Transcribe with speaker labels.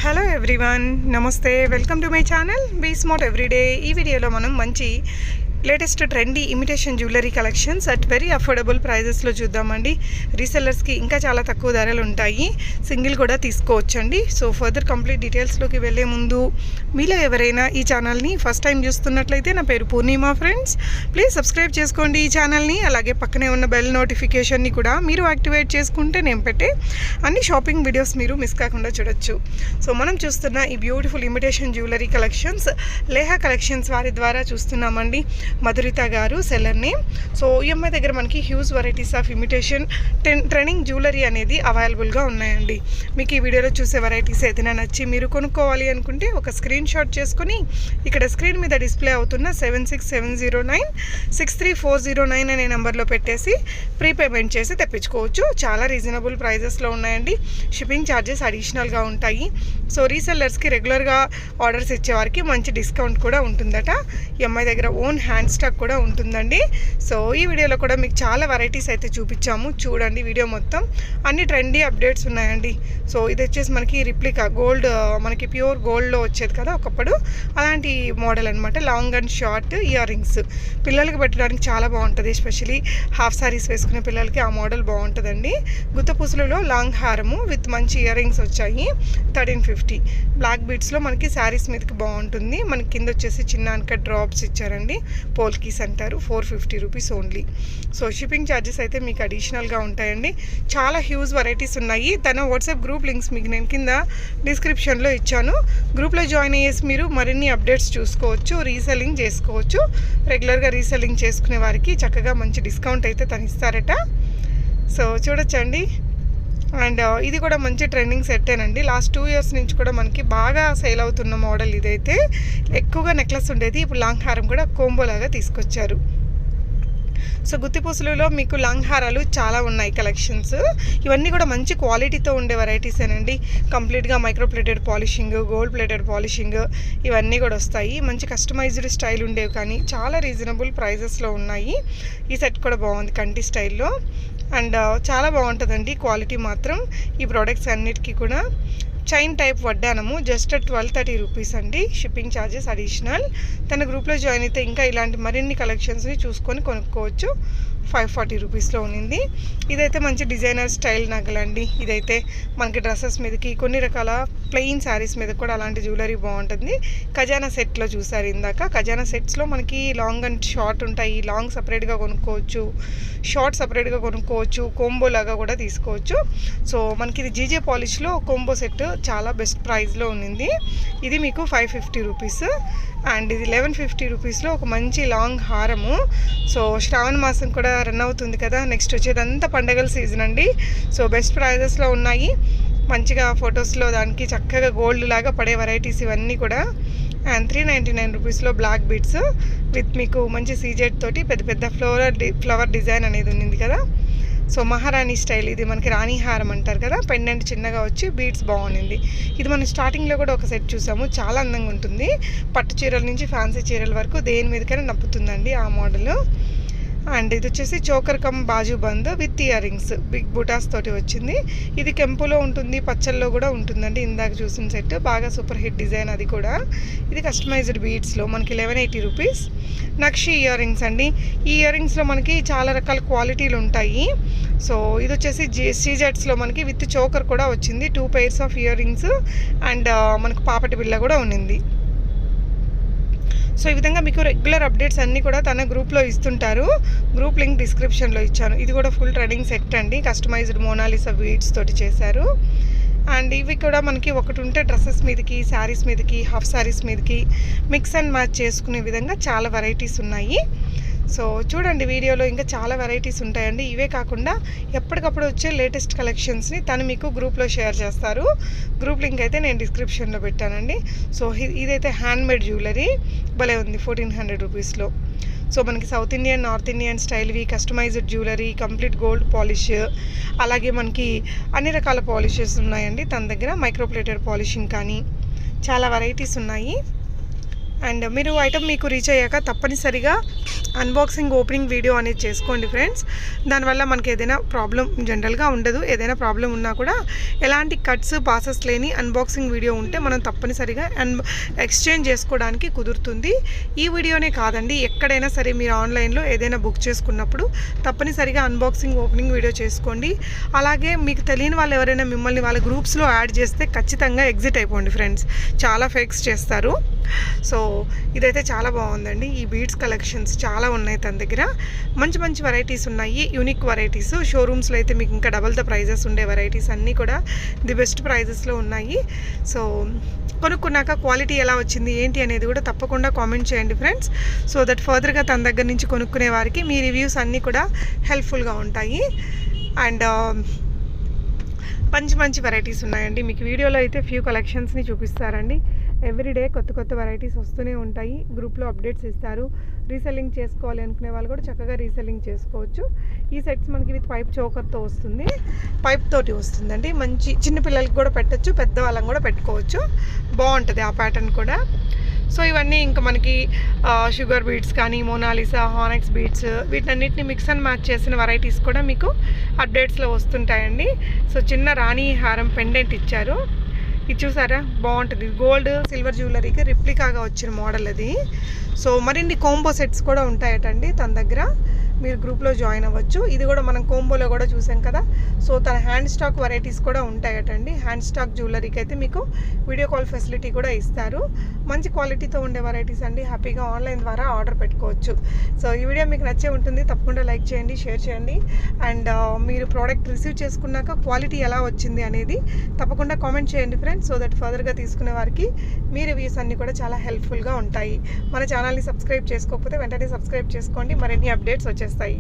Speaker 1: Hello everyone, నమస్తే. Welcome to my channel Be Smart Everyday. ఈ వీడియోలో మనం మంచి latest trendy imitation jewellery collections at very affordable ప్రైజెస్లో చూద్దామండి. రీసెల్లర్స్కి ఇంకా చాలా తక్కువ ధరలు ఉంటాయి, సింగిల్ కూడా తీసుకోవచ్చండి. సో ఫర్దర్ కంప్లీట్ డీటెయిల్స్లోకి వెళ్ళే ముందు మీలో ఎవరైనా ఈ ఛానల్ని ఫస్ట్ టైం చూస్తున్నట్లయితే, నా పేరు పూర్ణిమ ఫ్రెండ్స్, ప్లీజ్ సబ్స్క్రైబ్ చేసుకోండి ఈ ఛానల్ని. అలాగే పక్కనే ఉన్న బెల్ నోటిఫికేషన్ని కూడా మీరు యాక్టివేట్ చేసుకుంటే నేను పెట్టే అన్ని షాపింగ్ వీడియోస్ మీరు మిస్ కాకుండా చూడొచ్చు. సో మనం చూస్తున్న ఈ beautiful imitation jewellery collections Leha collections వారి ద్వారా చూస్తున్నామండి. మధురిత గారు సెల్లర్ నేమ్. సో ఈఎంఐ దగ్గర మనకి huge varieties of imitation trending jewellery అనేది అవైలబుల్గా ఉన్నాయండి. మీకు ఈ వీడియోలో చూసే వెరైటీస్ ఏదైనా నచ్చి మీరు కొనుక్కోవాలి అనుకుంటే ఒక స్క్రీన్ షాట్ చేసుకొని ఇక్కడ స్క్రీన్ మీద డిస్ప్లే అవుతున్న 7670963409 అనే నెంబర్లో పెట్టేసి ప్రీపేమెంట్ చేసి తెప్పించుకోవచ్చు. చాలా రీజనబుల్ ప్రైజెస్లో ఉన్నాయండి. షిప్పింగ్ ఛార్జెస్ అడిషనల్గా ఉంటాయి. సో రీసెల్లర్స్కి రెగ్యులర్గా ఆర్డర్స్ ఇచ్చేవారికి మంచి డిస్కౌంట్ కూడా ఉంటుందట. ఈఎంఐ దగ్గర ఓన్ హ్యాండ్ స్టాక్ కూడా ఉంటుందండి. సో ఈ వీడియోలో కూడా మీకు చాలా వెరైటీస్ అయితే చూపించాము. చూడండి వీడియో మొత్తం, అన్ని ట్రెండీ అప్డేట్స్ ఉన్నాయండి. సో ఇది వచ్చేసి మనకి రిప్లికా గోల్డ్, మనకి ప్యూర్ గోల్డ్లో వచ్చేది కదా ఒకప్పుడు, అలాంటి మోడల్ అనమాట. Long and short ear rings పిల్లలకి పెట్టడానికి చాలా బాగుంటుంది. ఎస్పెషలీ హాఫ్ సారీస్ వేసుకునే పిల్లలకి ఆ మోడల్ బాగుంటుందండి. గుత్తపూసలలో లాంగ్ హారము విత్ మంచి ఇయర్ రింగ్స్ వచ్చాయి. 1350 బ్లాక్ బీడ్స్లో మనకి శారీస్ మీదకి బాగుంటుంది. మనకి కింద వచ్చేసి చిన్న అన్కట్ డ్రాప్స్ ఇచ్చారండి. పోల్కీస్ అంటారు. 450 rupees only. So shipping charges అయితే మీకు అడిషనల్గా ఉంటాయండి. చాలా హ్యూజ్ వెరైటీస్ ఉన్నాయి. తన వాట్సాప్ గ్రూప్ లింక్స్ మీకు నేను కింద డిస్క్రిప్షన్లో ఇచ్చాను. గ్రూప్లో జాయిన్ అయ్యేసి మీరు మరిన్ని అప్డేట్స్ చూసుకోవచ్చు, రీసెల్లింగ్ చేసుకోవచ్చు. రెగ్యులర్గా రీసెల్లింగ్ చేసుకునే వారికి చక్కగా మంచి డిస్కౌంట్ అయితే తను ఇస్తారట. సో చూడొచ్చండి. అండ్ ఇది కూడా మంచి ట్రెండింగ్ సెట్టేనండి. లాస్ట్ 2 ఇయర్స్ నుంచి కూడా మనకి బాగా సేల్ అవుతున్న మోడల్ ఇదైతే. ఎక్కువగా నెక్లెస్ ఉండేది, ఇప్పుడు లాంగ్ హారం కూడా కోంబోలాగా తీసుకొచ్చారు. సో గుత్తిపూసలలో మీకు లాంగ్ హారాలు చాలా ఉన్నాయి కలెక్షన్స్. ఇవన్నీ కూడా మంచి క్వాలిటీతో ఉండే వెరైటీసేనండి. కంప్లీట్గా micro plated polishing, gold plated polishing ఇవన్నీ కూడా వస్తాయి. మంచి కస్టమైజ్డ్ స్టైల్ ఉండేవి కానీ చాలా రీజనబుల్ ప్రైజెస్లో ఉన్నాయి. ఈ సెట్ కూడా బాగుంది కంటి స్టైల్లో. అండ్ చాలా బాగుంటుందండి క్వాలిటీ మాత్రం. ఈ ప్రోడక్ట్స్ అన్నిటికీ కూడా చైన్ టైప్ వడ్డానము జస్ట్ 1230 రూపీస్ అండి. Shipping charges additional. తన గ్రూప్లో జాయిన్ అయితే ఇంకా ఇలాంటి మరిన్ని కలెక్షన్స్ని చూసుకొని కొనుక్కోవచ్చు. 540 రూపీస్లో ఉంది. ఇదైతే మంచి డిజైనర్ స్టైల్ నగలండి. ఇదైతే మనకి డ్రెస్సెస్ మీదకి, కొన్ని రకాల ప్లెయిన్ శారీస్ మీద కూడా అలాంటి జ్యువెలరీ బాగుంటుంది. ఖజానా సెట్లో చూసారు ఇందాక. ఖజానా సెట్స్లో మనకి లాంగ్ అండ్ షార్ట్ ఉంటాయి. లాంగ్ సపరేట్గా కొనుక్కోవచ్చు, షార్ట్ సపరేట్గా కొనుక్కోవచ్చు, కోంబో లాగా కూడా తీసుకోవచ్చు. సో మనకి ఇది జీజే పాలిష్లో కోంబో సెట్ చాలా బెస్ట్ ప్రైస్లో ఉంది. ఇది మీకు 550 రూపీస్. అండ్ ఇది 1150 రూపీస్లో ఒక మంచి లాంగ్ హారము. సో శ్రావణ మాసం కూడా రన్ అవుతుంది కదా, నెక్స్ట్ వచ్చేదంతా పండగల సీజన్ అండి. సో బెస్ట్ ప్రైజెస్లో ఉన్నాయి. మంచిగా ఫొటోస్లో దానికి చక్కగా గోల్డ్ లాగా పడే వెరైటీస్ ఇవన్నీ కూడా. అండ్ 399 రూపీస్లో బ్లాక్ బీడ్స్ విత్ మీకు మంచి సీజెడ్ తోటి పెద్ద పెద్ద ఫ్లవర్ డిజైన్ అనేది ఉంది కదా. సో మహారాణి స్టైల్, ఇది మనకి రాణి హారం అంటారు కదా. పెండెంట్ చిన్నగా వచ్చి బీడ్స్ బాగుంది. ఇది మనం స్టార్టింగ్లో కూడా ఒక సెట్ చూసాము, చాలా అందంగా ఉంటుంది. పట్టు చీరల నుంచి ఫ్యాన్సీ చీరల వరకు దేని మీదకైనా నప్పుతుందండి ఆ మోడల్. అండ్ ఇది వచ్చేసి choker cum bajuband with ear rings big butas తోటి వచ్చింది. ఇది కెంపులో ఉంటుంది, పచ్చల్లో కూడా ఉంటుందండి. ఇందాక చూసిన సెట్ బాగా సూపర్ హిట్ డిజైన్ అది కూడా. ఇది కస్టమైజ్డ్ బీడ్స్లో మనకి 1180 రూపీస్. నక్షి ఇయర్ రింగ్స్ అండి. ఈ ఇయర్ రింగ్స్లో మనకి చాలా రకాల క్వాలిటీలు ఉంటాయి. సో ఇది వచ్చేసి సీజెట్స్లో మనకి విత్ చోకర్ కూడా వచ్చింది. 2 pairs of ear rings and మనకు పాపటి బిల్ల కూడా ఉన్నింది. సో ఈ విధంగా మీకు రెగ్యులర్ అప్డేట్స్ అన్నీ కూడా తన గ్రూప్లో ఇస్తుంటారు. గ్రూప్ లింక్ డిస్క్రిప్షన్లో ఇచ్చాను. ఇది కూడా ఫుల్ ట్రెండింగ్ సెట్ అండి. కస్టమైజ్డ్ మోనాలిసా బీడ్స్ తోటి చేశారు. అండ్ ఇవి కూడా మనకి ఒకటి ఉంటే డ్రెస్సెస్ మీదకి, శారీస్ మీదకి, హాఫ్ శారీస్ మీదకి మిక్స్ అండ్ మ్యాచ్ చేసుకునే విధంగా చాలా వెరైటీస్ ఉన్నాయి. సో చూడండి వీడియోలో ఇంకా చాలా వెరైటీస్ ఉంటాయండి. ఇవే కాకుండా ఎప్పటికప్పుడు వచ్చే లేటెస్ట్ కలెక్షన్స్ని తను మీకు గ్రూప్లో షేర్ చేస్తారు. గ్రూప్ లింక్ అయితే నేను డిస్క్రిప్షన్లో పెట్టానండి. సో ఇదైతే హ్యాండ్మేడ్ జ్యువెలరీ భలే ఉంది 1400 రూపీస్లో. సో మనకి సౌత్ ఇండియన్, నార్త్ ఇండియన్ స్టైల్వి customised jewellery, complete gold polish, అలాగే మనకి అన్ని రకాల పాలిషెస్ ఉన్నాయండి తన దగ్గర. మైక్రో ప్లేటెడ్ పాలిషింగ్ కానీ చాలా వెరైటీస్ ఉన్నాయి. అండ్ మీరు ఐటమ్ మీకు రీచ్ అయ్యాక తప్పనిసరిగా అన్బాక్సింగ్ ఓపెనింగ్ వీడియో అనేది చేసుకోండి ఫ్రెండ్స్. దానివల్ల మనకి ఏదైనా ప్రాబ్లం జనరల్గా ఉండదు. ఏదైనా ప్రాబ్లం ఉన్నా కూడా ఎలాంటి కట్స్ పాసెస్ లేని అన్బాక్సింగ్ వీడియో ఉంటే మనం తప్పనిసరిగా ఎక్స్చేంజ్ చేసుకోవడానికి కుదురుతుంది. ఈ వీడియోనే కాదండి, ఎక్కడైనా సరే మీరు ఆన్లైన్లో ఏదైనా బుక్ చేసుకున్నప్పుడు తప్పనిసరిగా అన్బాక్సింగ్ ఓపెనింగ్ వీడియో చేసుకోండి. అలాగే మీకు తెలియని వాళ్ళు ఎవరైనా మిమ్మల్ని వాళ్ళ గ్రూప్స్లో యాడ్ చేస్తే ఖచ్చితంగా ఎగ్జిట్ అయిపోండి ఫ్రెండ్స్. చాలా ఫేక్స్ చేస్తారు. సో ఇదైతే చాలా బాగుందండి. ఈ బీడ్స్ కలెక్షన్స్ చాలా ఉన్నాయి తన దగ్గర. మంచి మంచి వెరైటీస్ ఉన్నాయి, యూనిక్ వెరైటీస్. షోరూమ్స్లో అయితే మీకు ఇంకా డబల్ ద ప్రైజెస్ ఉండే వెరైటీస్ అన్నీ కూడా ది బెస్ట్ ప్రైజెస్లో ఉన్నాయి. సో కొనుక్కున్నాక క్వాలిటీ ఎలా వచ్చింది ఏంటి అనేది కూడా తప్పకుండా కామెంట్ చేయండి ఫ్రెండ్స్. సో దట్ ఫర్దర్గా తన దగ్గర నుంచి కొనుక్కునే వారికి మీ రివ్యూస్ అన్నీ కూడా హెల్ప్ఫుల్గా ఉంటాయి. అండ్ మంచి మంచి వెరైటీస్ ఉన్నాయండి. మీకు వీడియోలో అయితే ఫ్యూ కలెక్షన్స్ని చూపిస్తారండి. ఎవ్రీడే కొత్త కొత్త వెరైటీస్ వస్తూనే ఉంటాయి. గ్రూప్లో అప్డేట్స్ ఇస్తారు. రీసెల్లింగ్ చేసుకోవాలి అనుకునే వాళ్ళు కూడా చక్కగా రీసెల్లింగ్ చేసుకోవచ్చు. ఈ సెట్స్ మనకి విత్ పైప్ చోకర్తో వస్తుంది, పైప్ తోటి వస్తుందండి. మంచి చిన్నపిల్లలకి కూడా పెట్టచ్చు, పెద్దవాళ్ళని కూడా పెట్టుకోవచ్చు. బాగుంటుంది ఆ ప్యాటర్న్ కూడా. సో ఇవన్నీ ఇంకా మనకి షుగర్ బీడ్స్ కానీ, మోనాలిసా, హానెక్స్ బీడ్స్, వీటన్నిటిని మిక్స్ అండ్ మ్యాచ్ చేసిన వెరైటీస్ కూడా మీకు అప్డేట్స్లో వస్తుంటాయండి. సో చిన్న రాణి హారం పెండెంట్ ఇచ్చారు. ఇది చూసారా, బాగుంటుంది. గోల్డ్ సిల్వర్ జ్యువెలరీకి రిప్లికాగా వచ్చిన మోడల్ అది. సో మరిన్ని కోంబో సెట్స్ కూడా ఉంటాయటండి తన దగ్గర. మీరు గ్రూప్లో జాయిన్ అవ్వచ్చు. ఇది కూడా మనం కోంబోలో కూడా చూసాం కదా. సో తన హ్యాండ్ స్టాక్ వెరైటీస్ కూడా ఉంటాయటండి. హ్యాండ్ స్టాక్ జ్యువెలరీకి అయితే మీకు వీడియో కాల్ ఫెసిలిటీ కూడా ఇస్తారు. మంచి క్వాలిటీతో ఉండే వెరైటీస్ అండి. హ్యాపీగా ఆన్లైన్ ద్వారా ఆర్డర్ పెట్టుకోవచ్చు. సో ఈ వీడియో మీకు నచ్చే ఉంటుంది. తప్పకుండా లైక్ చేయండి, షేర్ చేయండి. అండ్ మీరు ప్రోడక్ట్ రిసీవ్ చేసుకున్నాక క్వాలిటీ ఎలా వచ్చింది అనేది తప్పకుండా కామెంట్ చేయండి ఫ్రెండ్స్. సో దట్ ఫర్దర్గా తీసుకునే వారికి మీ రివ్యూస్ అన్నీ కూడా చాలా హెల్ప్ఫుల్గా ఉంటాయి. మన ఛానల్ని సబ్స్క్రైబ్ చేసుకోకపోతే వెంటనే సబ్స్క్రైబ్ చేసుకోండి. మరిన్ని అప్డేట్స్ వచ్చేస్తాయి.